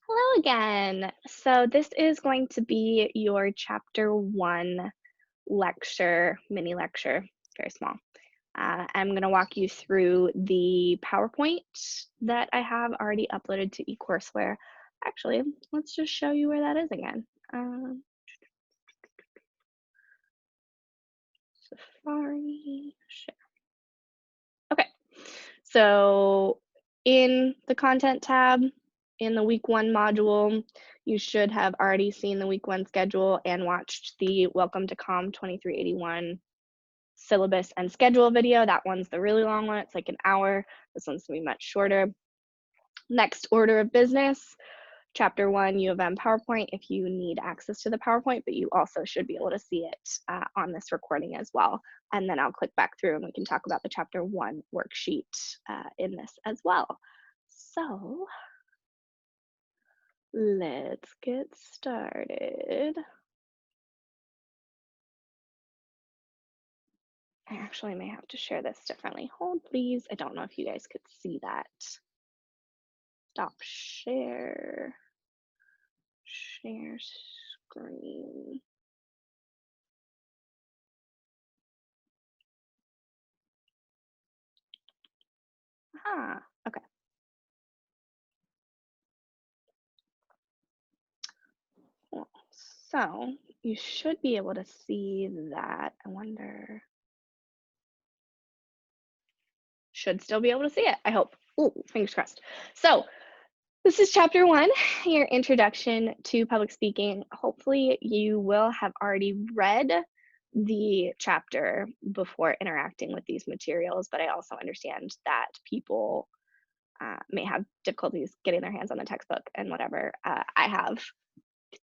Hello again. So this is going to be your chapter 1 lecture, mini lecture, very small. I'm going to walk you through the PowerPoint that I have already uploaded to eCourseWare. Actually, let's just show you where that is again. Safari, share. Okay, so in the content tab, in the week 1 module, you should have already seen the week 1 schedule and watched the Welcome to COM 2381 syllabus and schedule video. That one's the really long one. It's like an hour. This one's gonna be much shorter. Next order of business, chapter 1 U of M PowerPoint if you need access to the PowerPoint, but you also should be able to see it on this recording as well. And then I'll click back through and we can talk about the chapter 1 worksheet in this as well. So let's get started. I actually may have to share this differently. Hold please. I don't know if you guys could see that. Stop share. Share screen. Ah, okay. Cool. So you should be able to see that. I wonder. Should still be able to see it, I hope. Ooh, fingers crossed. So this is chapter 1, your introduction to public speaking. Hopefully you will have already read the chapter before interacting with these materials, but I also understand that people may have difficulties getting their hands on the textbook and whatever. I have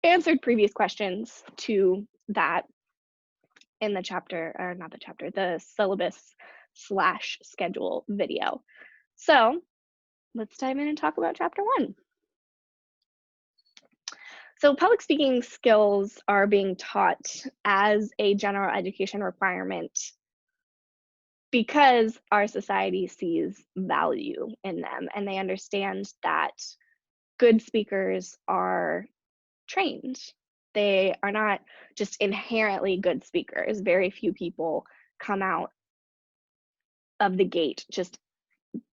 answered previous questions to that in the chapter, or not the chapter, the syllabus/schedule video. So let's dive in and talk about chapter 1. So public speaking skills are being taught as a general education requirement because our society sees value in them and they understand that good speakers are trained. They are not just inherently good speakers. Very few people come out of the gate just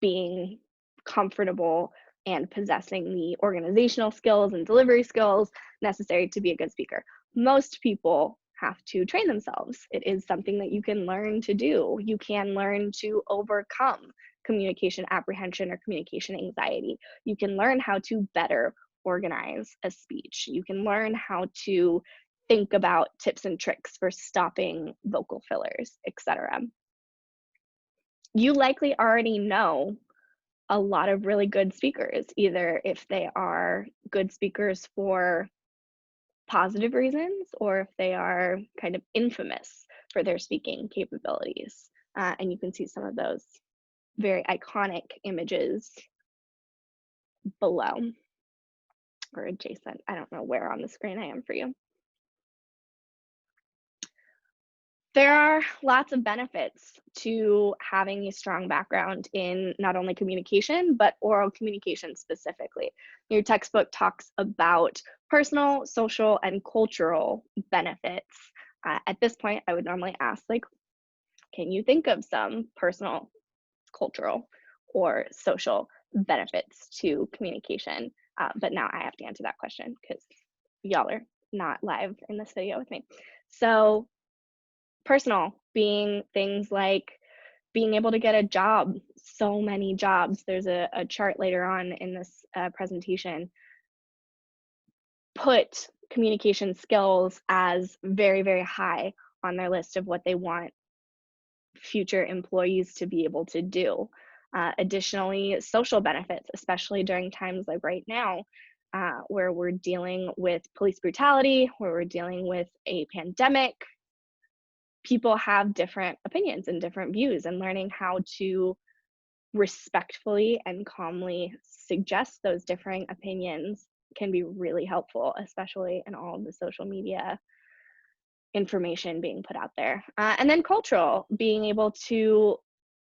being comfortable and possessing the organizational skills and delivery skills necessary to be a good speaker. Most people have to train themselves. It is something that you can learn to do. You can learn to overcome communication apprehension or communication anxiety. You can learn how to better organize a speech. You can learn how to think about tips and tricks for stopping vocal fillers, etc. You likely already know a lot of really good speakers, either if they are good speakers for positive reasons or if they are kind of infamous for their speaking capabilities. And you can see some of those very iconic images below or adjacent. I don't know where on the screen I am for you. There are lots of benefits to having a strong background in not only communication, but oral communication specifically. Your textbook talks about personal, social, and cultural benefits. At this point, I would normally ask, like, can you think of some personal, cultural, or social benefits to communication? But now I have to answer that question because y'all are not live in this video with me. So personal being things like being able to get a job, so many jobs. There's a chart later on in this presentation. Put communication skills as very, very high on their list of what they want future employees to be able to do. Additionally, social benefits, especially during times like right now, where we're dealing with police brutality, where we're dealing with a pandemic. People have different opinions and different views, and learning how to respectfully and calmly suggest those differing opinions can be really helpful, especially in all of the social media information being put out there. And then cultural, being able to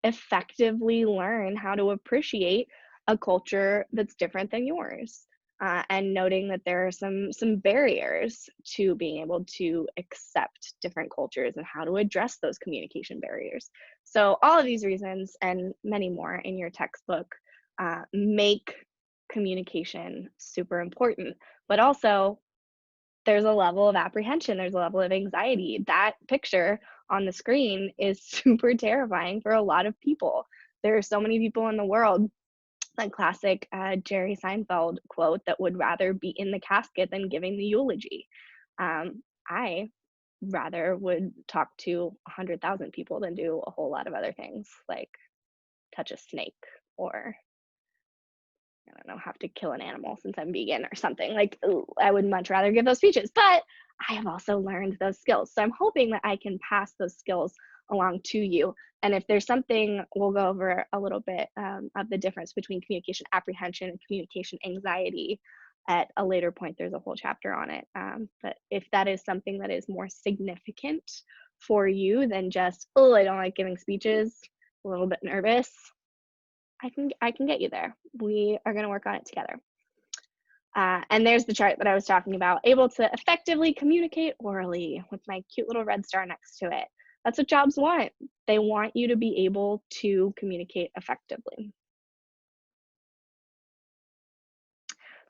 effectively learn how to appreciate a culture that's different than yours. and noting that there are some barriers to being able to accept different cultures and how to address those communication barriers. So all of these reasons and many more in your textbook make communication super important, but also there's a level of apprehension, there's a level of anxiety. That picture on the screen is super terrifying for a lot of people. There are so many people in the world, that classic Jerry Seinfeld quote, that would rather be in the casket than giving the eulogy. I rather would talk to 100,000 people than do a whole lot of other things, like touch a snake or, I don't know, have to kill an animal since I'm vegan or something. Like, ooh, I would much rather give those speeches, but I have also learned those skills. So I'm hoping that I can pass those skills along to you. And if there's something, we'll go over a little bit of the difference between communication apprehension and communication anxiety at a later point. There's a whole chapter on it. But if that is something that is more significant for you than just, oh, I don't like giving speeches, a little bit nervous, I can get you there. We are going to work on it together. And there's the chart that I was talking about, able to effectively communicate orally with my cute little red star next to it. That's what jobs want. They want you to be able to communicate effectively.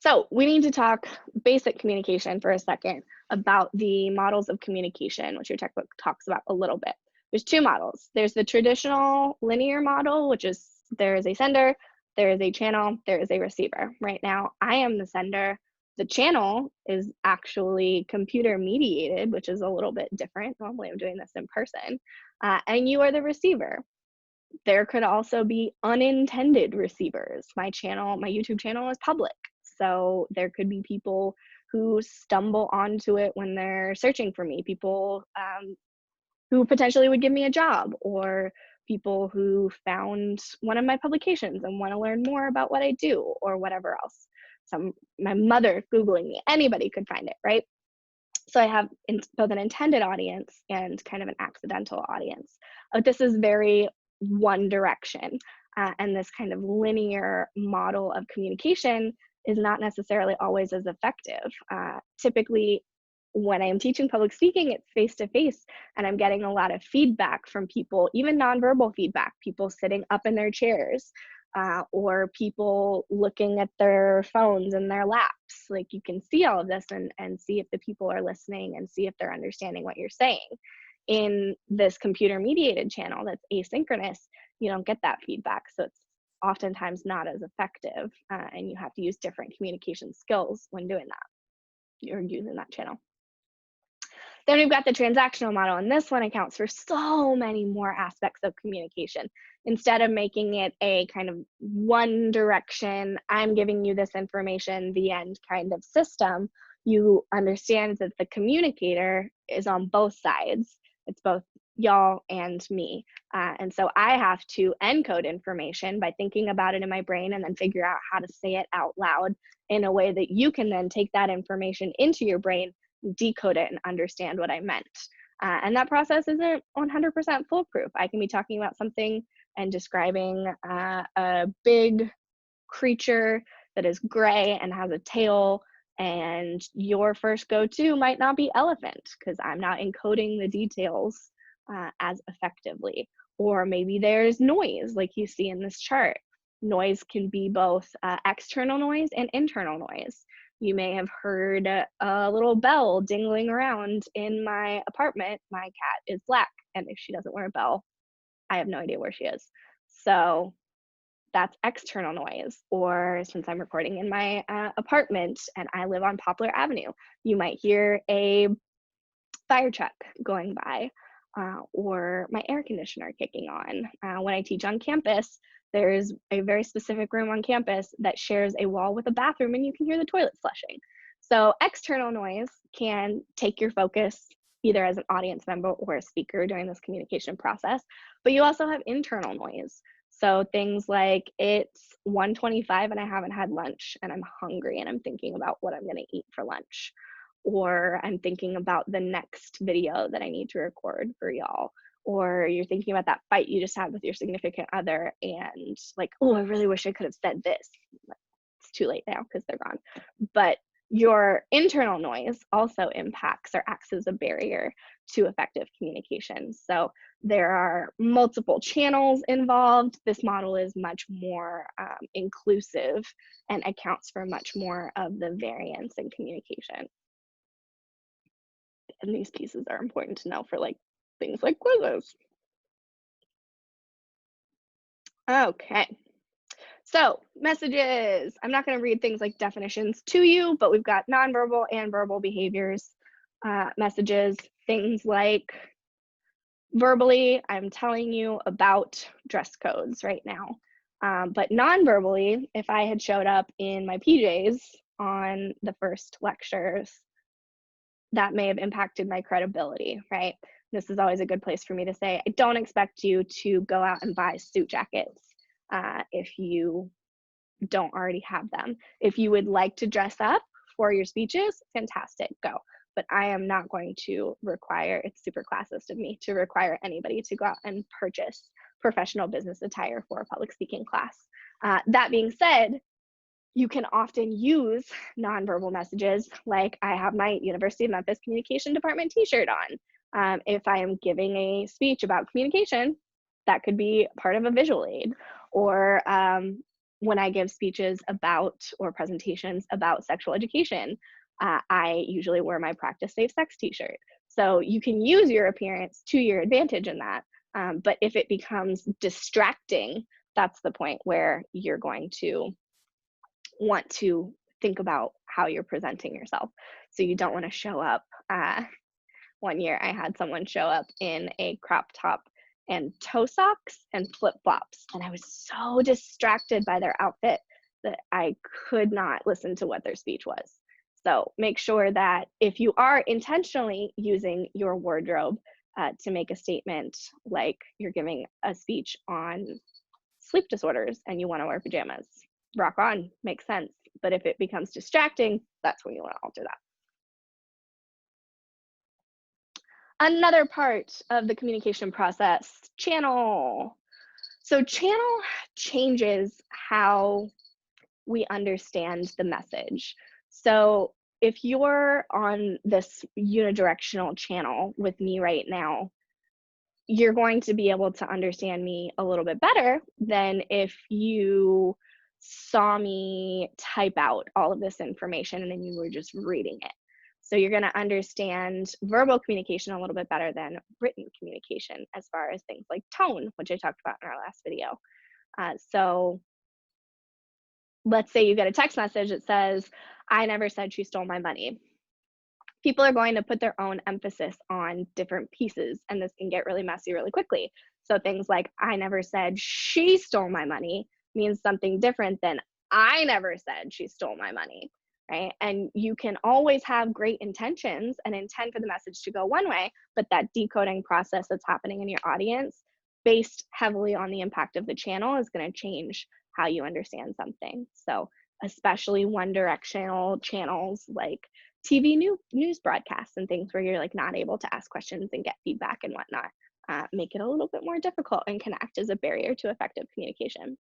So we need to talk basic communication for a second about the models of communication, which your textbook talks about a little bit. There's two models. There's the traditional linear model, which is there is a sender, there is a channel, there is a receiver. Right now, I am the sender. The channel is actually computer mediated, which is a little bit different. Normally I'm doing this in person. And you are the receiver. There could also be unintended receivers. My YouTube channel is public. So there could be people who stumble onto it when they're searching for me, people who potentially would give me a job, or people who found one of my publications and want to learn more about what I do, or whatever else. My mother Googling me, anybody could find it, right? So I have both an intended audience and kind of an accidental audience. This is very one direction, and this kind of linear model of communication is not necessarily always as effective. Typically, when I am teaching public speaking, it's face-to-face, and I'm getting a lot of feedback from people, even nonverbal feedback, people sitting up in their chairs, or people looking at their phones in their laps. Like, you can see all of this and see if the people are listening and see if they're understanding what you're saying. In this computer mediated channel that's asynchronous, you don't get that feedback. So it's oftentimes not as effective, and you have to use different communication skills when doing that. You're using that channel. Then we've got the transactional model, and this one accounts for so many more aspects of communication. Instead of making it a kind of one direction, I'm giving you this information, the end kind of system, you understand that the communicator is on both sides. It's both y'all and me. And so I have to encode information by thinking about it in my brain and then figure out how to say it out loud in a way that you can then take that information into your brain, decode it, and understand what I meant. And that process isn't 100% foolproof. I can be talking about something and describing a big creature that is gray and has a tail, and your first go-to might not be elephant because I'm not encoding the details as effectively. Or maybe there's noise, like you see in this chart. Noise can be both external noise and internal noise. You may have heard a little bell dingling around in my apartment. My cat is black, and if she doesn't wear a bell, I have no idea where she is. So that's external noise. Or since I'm recording in my apartment and I live on Poplar Avenue, you might hear a fire truck going by, or my air conditioner kicking on. When I teach on campus, there's a very specific room on campus that shares a wall with a bathroom, and you can hear the toilet flushing. So external noise can take your focus either as an audience member or a speaker during this communication process, but you also have internal noise. So things like it's 1:25 and I haven't had lunch and I'm hungry and I'm thinking about what I'm going to eat for lunch, or I'm thinking about the next video that I need to record for y'all, or you're thinking about that fight you just had with your significant other and like, oh, I really wish I could have said this. It's too late now because they're gone. But your internal noise also impacts or acts as a barrier to effective communication. So there are multiple channels involved. This model is much more inclusive and accounts for much more of the variance in communication. And these pieces are important to know for like things like quizzes. Okay. So messages, I'm not going to read things like definitions to you, but we've got nonverbal and verbal behaviors, messages, things like verbally, I'm telling you about dress codes right now. But non-verbally, if I had showed up in my PJs on the first lectures, that may have impacted my credibility, right? This is always a good place for me to say, I don't expect you to go out and buy suit jackets if you don't already have them. If you would like to dress up for your speeches, fantastic, go. But I am not going to require, it's super classist of me to require anybody to go out and purchase professional business attire for a public speaking class. That being said, you can often use nonverbal messages, like I have my University of Memphis Communication Department t-shirt on. If I am giving a speech about communication, that could be part of a visual aid. Or when I give speeches about or presentations about sexual education, I usually wear my Practice Safe Sex t-shirt. So you can use your appearance to your advantage in that. But if it becomes distracting, that's the point where you're going to want to think about how you're presenting yourself. So you don't want to show up. One year I had someone show up in a crop top and toe socks and flip-flops, and I was so distracted by their outfit that I could not listen to what their speech was. So make sure that if you are intentionally using your wardrobe to make a statement, like you're giving a speech on sleep disorders and you want to wear pajamas, rock on, makes sense. But if it becomes distracting, that's when you want to alter that. Another part of the communication process, channel. So channel changes how we understand the message. So if you're on this unidirectional channel with me right now, you're going to be able to understand me a little bit better than if you saw me type out all of this information and then you were just reading it. So you're going to understand verbal communication a little bit better than written communication as far as things like tone, which I talked about in our last video. So let's say you get a text message that says, I never said she stole my money. People are going to put their own emphasis on different pieces, and this can get really messy really quickly. So things like, I never said she stole my money means something different than I never said she stole my money, right? And you can always have great intentions and intend for the message to go one way, but that decoding process that's happening in your audience, based heavily on the impact of the channel, is going to change how you understand something. So especially one directional channels like TV news broadcasts and things where you're like not able to ask questions and get feedback and whatnot, make it a little bit more difficult and can act as a barrier to effective communication.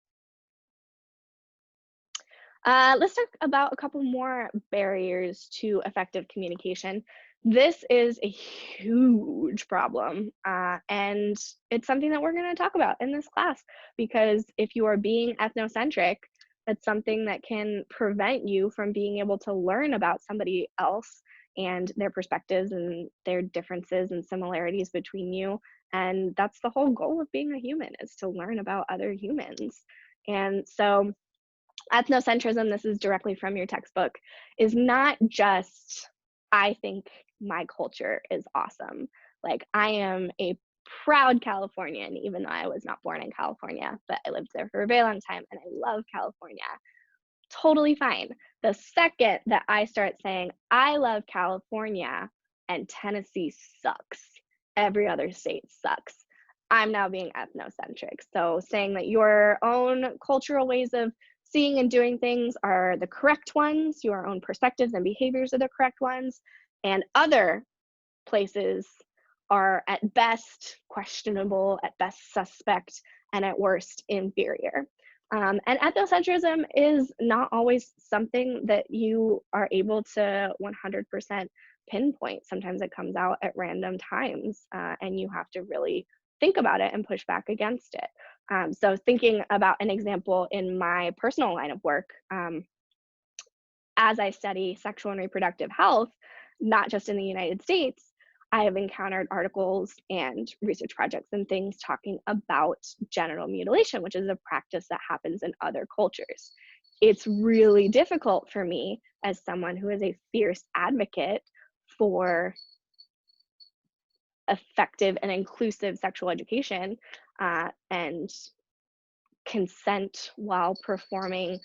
Let's talk about a couple more barriers to effective communication. This is a huge problem, and it's something that we're going to talk about in this class, because if you are being ethnocentric, that's something that can prevent you from being able to learn about somebody else and their perspectives and their differences and similarities between you. And that's the whole goal of being a human, is to learn about other humans. And so ethnocentrism, this is directly from your textbook, is not just, I think my culture is awesome. Like, I am a proud Californian, even though I was not born in California, but I lived there for a very long time and I love California. Totally fine. The second that I start saying, I love California and Tennessee sucks, every other state sucks, I'm now being ethnocentric. So saying that your own cultural ways of seeing and doing things are the correct ones, your own perspectives and behaviors are the correct ones, and other places are at best questionable, at best suspect, and at worst inferior. And ethnocentrism is not always something that you are able to 100% pinpoint. Sometimes it comes out at random times, and you have to really think about it and push back against it. So thinking about an example in my personal line of work, as I study sexual and reproductive health, not just in the United States, I have encountered articles and research projects and things talking about genital mutilation, which is a practice that happens in other cultures. It's really difficult for me, as someone who is a fierce advocate for effective and inclusive sexual education, and consent while performing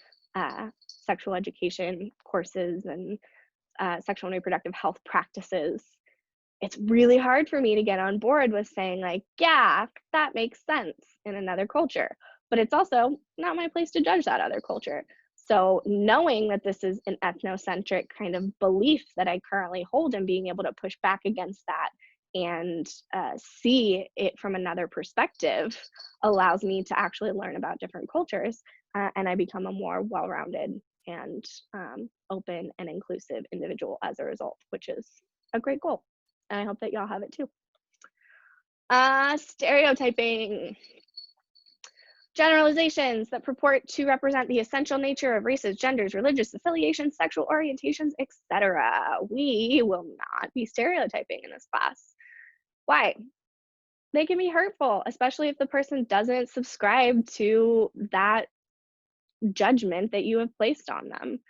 sexual education courses and sexual and reproductive health practices. It's really hard for me to get on board with saying, like, yeah, that makes sense in another culture, but it's also not my place to judge that other culture. So knowing that this is an ethnocentric kind of belief that I currently hold, and being able to push back against that and see it from another perspective allows me to actually learn about different cultures, and I become a more well-rounded and open and inclusive individual as a result, which is a great goal. And I hope that y'all have it too. Stereotyping. Generalizations that purport to represent the essential nature of races, genders, religious affiliations, sexual orientations, etc. We will not be stereotyping in this class. Why? They can be hurtful, especially if the person doesn't subscribe to that judgment that you have placed on them.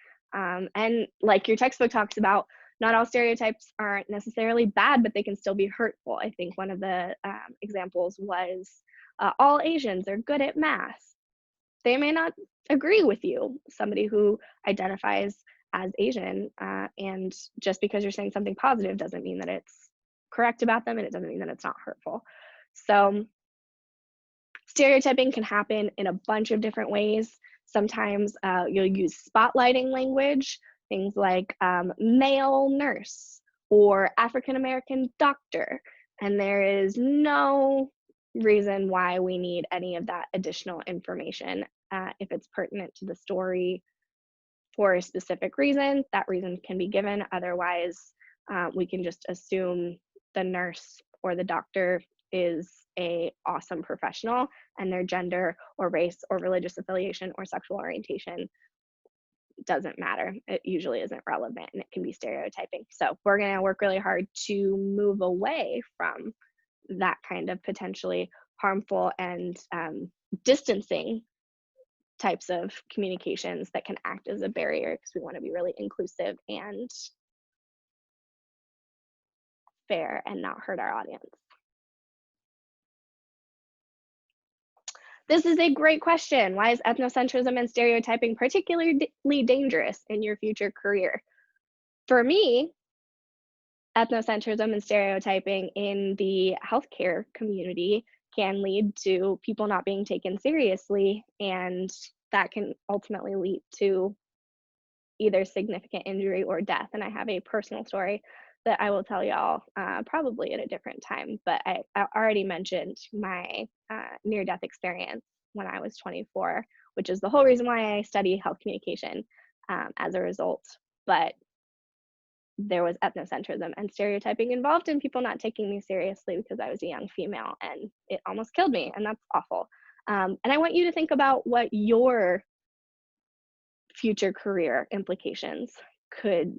And like your textbook talks about, not all stereotypes aren't necessarily bad, but they can still be hurtful. I think one of the examples was all Asians are good at math. They may not agree with you, somebody who identifies as Asian, and just because you're saying something positive doesn't mean that it's correct about them, and it doesn't mean that it's not hurtful. So stereotyping can happen in a bunch of different ways. Sometimes you'll use spotlighting language, things like male nurse or African American doctor, and there is no reason why we need any of that additional information. If it's pertinent to the story for a specific reason, that reason can be given. Otherwise, we can just assume the nurse or the doctor is a awesome professional, and their gender or race or religious affiliation or sexual orientation doesn't matter. It usually isn't relevant, and it can be stereotyping. So we're going to work really hard to move away from that kind of potentially harmful and distancing types of communications that can act as a barrier, because we want to be really inclusive and fair and not hurt our audience. This is a great question. Why is ethnocentrism and stereotyping particularly dangerous in your future career? For me, ethnocentrism and stereotyping in the healthcare community can lead to people not being taken seriously, and that can ultimately lead to either significant injury or death. And I have a personal story that I will tell y'all probably at a different time, but I already mentioned my near-death experience when I was 24, which is the whole reason why I study health communication as a result. But there was ethnocentrism and stereotyping involved in people not taking me seriously because I was a young female, and it almost killed me, and that's awful. And I want you to think about what your future career implications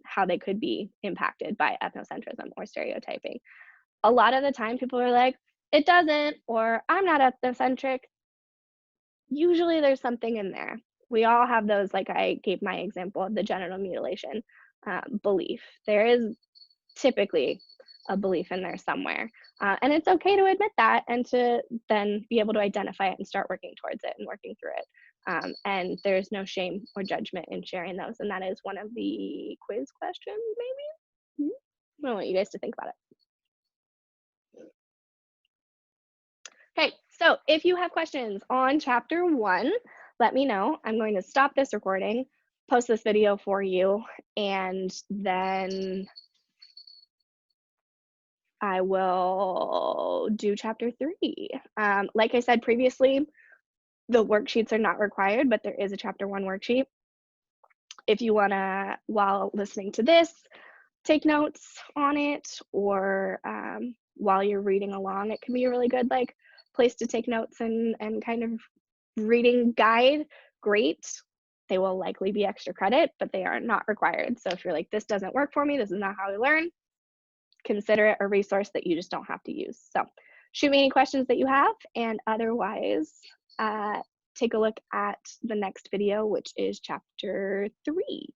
how they could be impacted by ethnocentrism or stereotyping. A lot of the time people are like, it doesn't, or I'm not ethnocentric. Usually there's something in there. We all have those, like I gave my example of the genital mutilation belief. There is typically a belief in there somewhere. And it's okay to admit that, and to then be able to identify it and start working towards it and working through it. And there's no shame or judgment in sharing those. And that is one of the quiz questions, maybe? I want you guys to think about it. Okay, so if you have questions on chapter 1, let me know. I'm going to stop this recording, post this video for you, and then I will do chapter 3. Like I said previously, The worksheets are not required, but there is a chapter 1 worksheet. If you wanna, while listening to this, take notes on it, or while you're reading along, it can be a really good like place to take notes and kind of reading guide. Great. They will likely be extra credit, but they are not required. So if you're like, this doesn't work for me, this is not how I learn, consider it a resource that you just don't have to use. So shoot me any questions that you have, and otherwise, take a look at the next video, which is chapter 3.